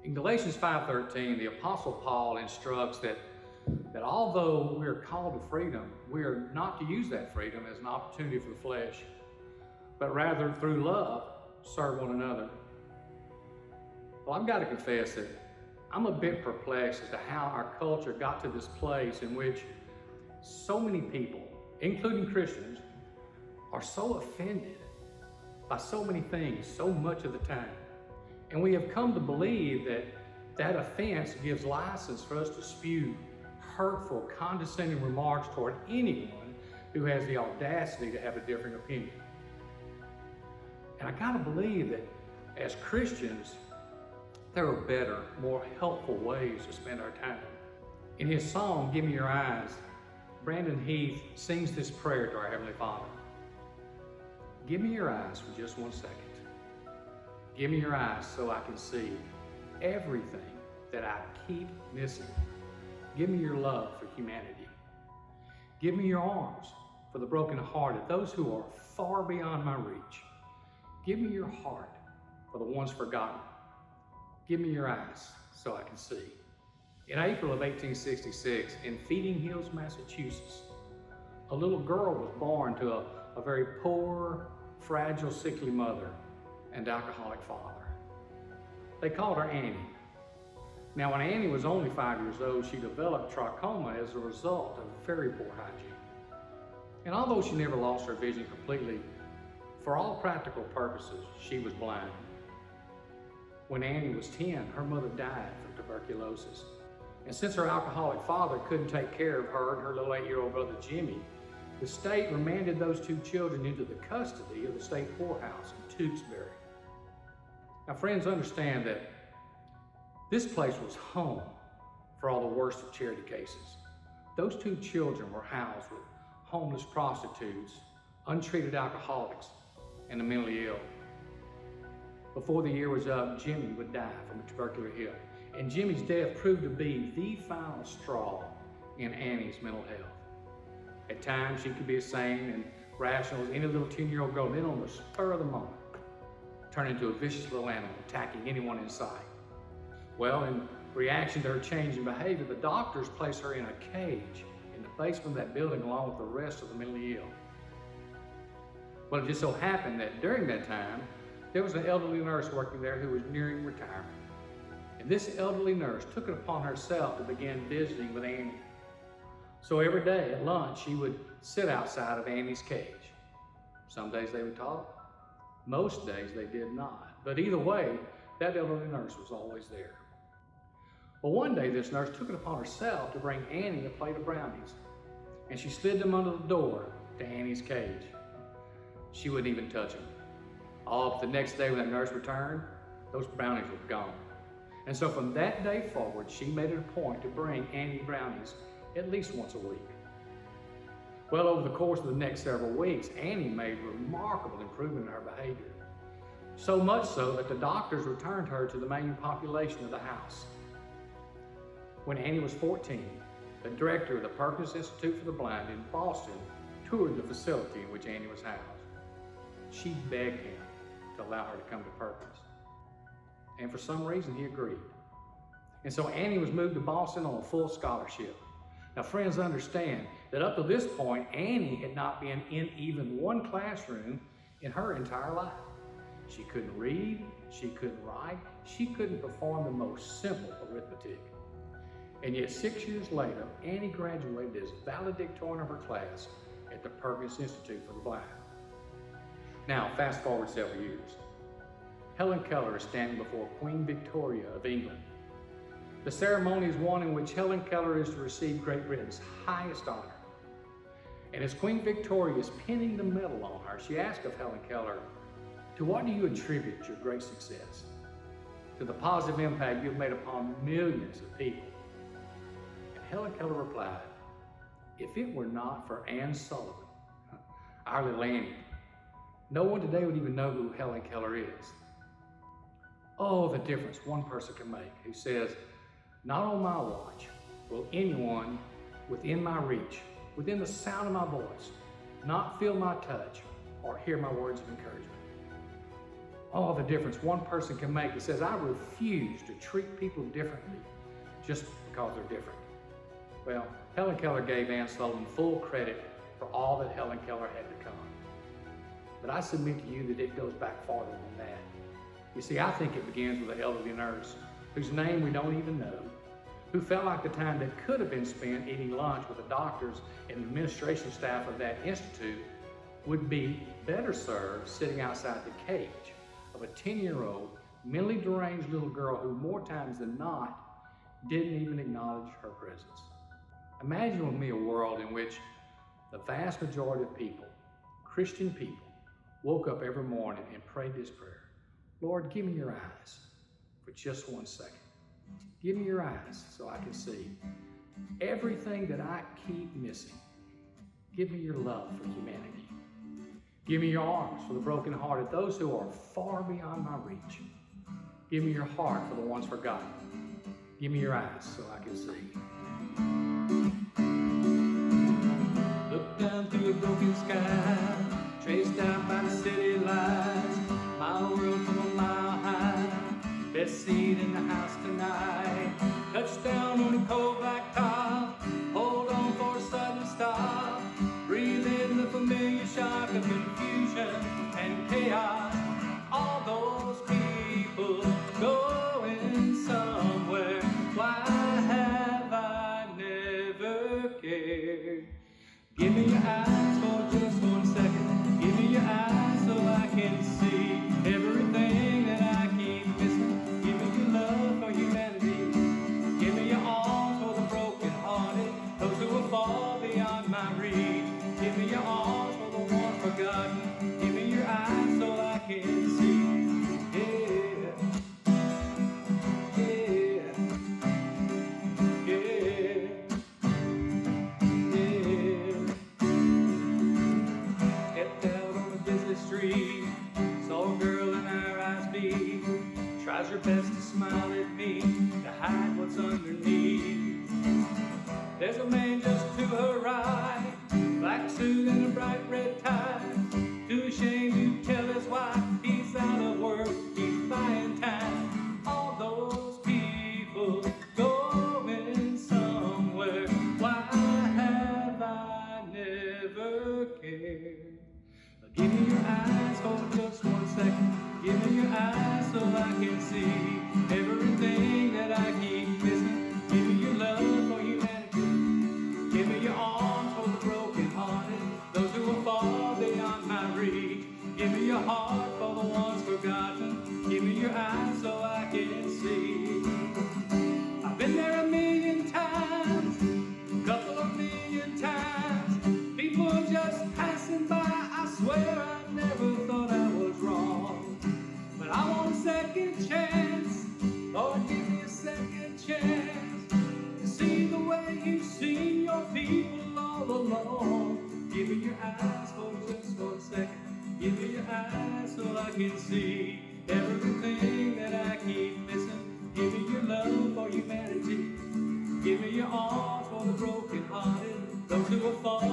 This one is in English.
In Galatians 5:13, the Apostle Paul instructs that although we are called to freedom, we are not to use that freedom as an opportunity for the flesh, but rather through love, serve one another. Well, I've got to confess that I'm a bit perplexed as to how our culture got to this place in which so many people, including Christians, are so offended by so many things so much of the time. And we have come to believe that that offense gives license for us to spew hurtful, condescending remarks toward anyone who has the audacity to have a different opinion. And I gotta believe that as Christians, there are better, more helpful ways to spend our time. In his song, Give Me Your Eyes, Brandon Heath sings this prayer to our Heavenly Father. Give me your eyes for just 1 second. Give me your eyes so I can see everything that I keep missing. Give me your love for humanity. Give me your arms for the brokenhearted, those who are far beyond my reach. Give me your heart for the ones forgotten. Give me your eyes so I can see. In April of 1866, in Feeding Hills, Massachusetts, a little girl was born to a very poor, fragile, sickly mother and alcoholic father. They called her Annie. Now, when Annie was only 5 years old, she developed trachoma as a result of very poor hygiene. And although she never lost her vision completely, for all practical purposes, she was blind. When Annie was 10, her mother died from tuberculosis. And since her alcoholic father couldn't take care of her and her little 8-year-old brother Jimmy, the state remanded those two children into the custody of the state poorhouse in Tewksbury. Now, friends, understand that this place was home for all the worst of charity cases. Those two children were housed with homeless prostitutes, untreated alcoholics, and the mentally ill. Before the year was up, Jimmy would die from a tubercular hip, and Jimmy's death proved to be the final straw in Annie's mental health. At times, she could be as sane and rational as any little 10-year-old girl, then on the spur of the moment, turn into a vicious little animal, attacking anyone in sight. Well, in reaction to her change in behavior, the doctors placed her in a cage in the basement of that building along with the rest of the mentally ill. Well, it just so happened that during that time, there was an elderly nurse working there who was nearing retirement. And this elderly nurse took it upon herself to begin visiting with Annie. So every day at lunch, she would sit outside of Annie's cage. Some days they would talk, most days they did not. But either way, that elderly nurse was always there. Well, one day this nurse took it upon herself to bring Annie a plate of brownies, and she slid them under the door to Annie's cage. She wouldn't even touch them. But the next day when that nurse returned, those brownies were gone. And so from that day forward, she made it a point to bring Annie brownies at least once a week. Well, over the course of the next several weeks, Annie made remarkable improvement in her behavior. So much so that the doctors returned her to the main population of the house. When Annie was 14, the director of the Perkins Institute for the Blind in Boston toured the facility in which Annie was housed. She begged him to allow her to come to Perkins. And for some reason, he agreed. And so Annie was moved to Boston on a full scholarship. Now, friends, understand that up to this point, Annie had not been in even one classroom in her entire life. She couldn't read, she couldn't write, she couldn't perform the most simple arithmetic. And yet 6 years later, Annie graduated as valedictorian of her class at the Perkins Institute for the Blind. Now, fast forward several years. Helen Keller is standing before Queen Victoria of England. The ceremony is one in which Helen Keller is to receive Great Britain's highest honor. And as Queen Victoria is pinning the medal on her, she asks of Helen Keller, "To what do you attribute your great success?" "To the positive impact you've made upon millions of people." And Helen Keller replied, "If it were not for Anne Sullivan, our little Annie, no one today would even know who Helen Keller is." Oh, the difference one person can make who says, "Not on my watch will anyone within my reach, within the sound of my voice, not feel my touch or hear my words of encouragement." all the difference one person can make that says, I refuse to treat people differently just because they're different. Well, Helen Keller gave Ann Sullivan full credit for all that Helen Keller had become. But I submit to you that it goes back farther than that. You see, I think it begins with an elderly nurse whose name we don't even know, who felt like the time that could have been spent eating lunch with the doctors and administration staff of that institute would be better served sitting outside the cage of a 10-year-old mentally deranged little girl who more times than not didn't even acknowledge her presence. Imagine with me a world in which the vast majority of people, Christian people, woke up every morning and prayed this prayer. Lord, give me your eyes for just 1 second. Give me your eyes so I can see everything that I keep missing. Give me your love for humanity. Give me your arms for the brokenhearted, those who are far beyond my reach. Give me your heart for the ones forgotten. Give me your eyes so I can see. Look down through a broken sky, traced out by the city lights, my world from a mile high, best seat in the house tonight. Touchdown on a cold black top, hold on for a sudden stop, breathe in the familiar shock of confusion and chaos. All those people going somewhere, why have I never cared? Give me your eyes for just 1 second. Give me your eyes so I can see everything that I keep missing. Give me your love for humanity. Give me your arms for the broken-hearted, those who are far beyond my reach. Give me your arms for the ones forgotten. Give me your eyes so I can see. Saw a girl in her eyes beat, tries her best to smile at me, to hide what's underneath. There's a man just to her right, black suit and a bright red tie, too ashamed to tell his wife he's out of work, he's buying time. All those people going somewhere, why have I never cared? Give me your eyes for just 1 second. Give me your eyes so I can see everything that I keep missing. Give me your love for humanity. Give me your arms for the broken-hearted, those who are far beyond my reach. Give me your heart for the ones forgotten. Give me your eyes so I can see. I've been there a million times, a couple of million times. People just passing by. I swear I never thought I was wrong, but I want a second chance. Lord, give me a second chance to see the way you've seen your people all along. Give me your eyes for just 1 second. Give me your eyes so I can see everything that I keep missing. Give me your love for humanity. Give me your arms for the broken-hearted, those who are far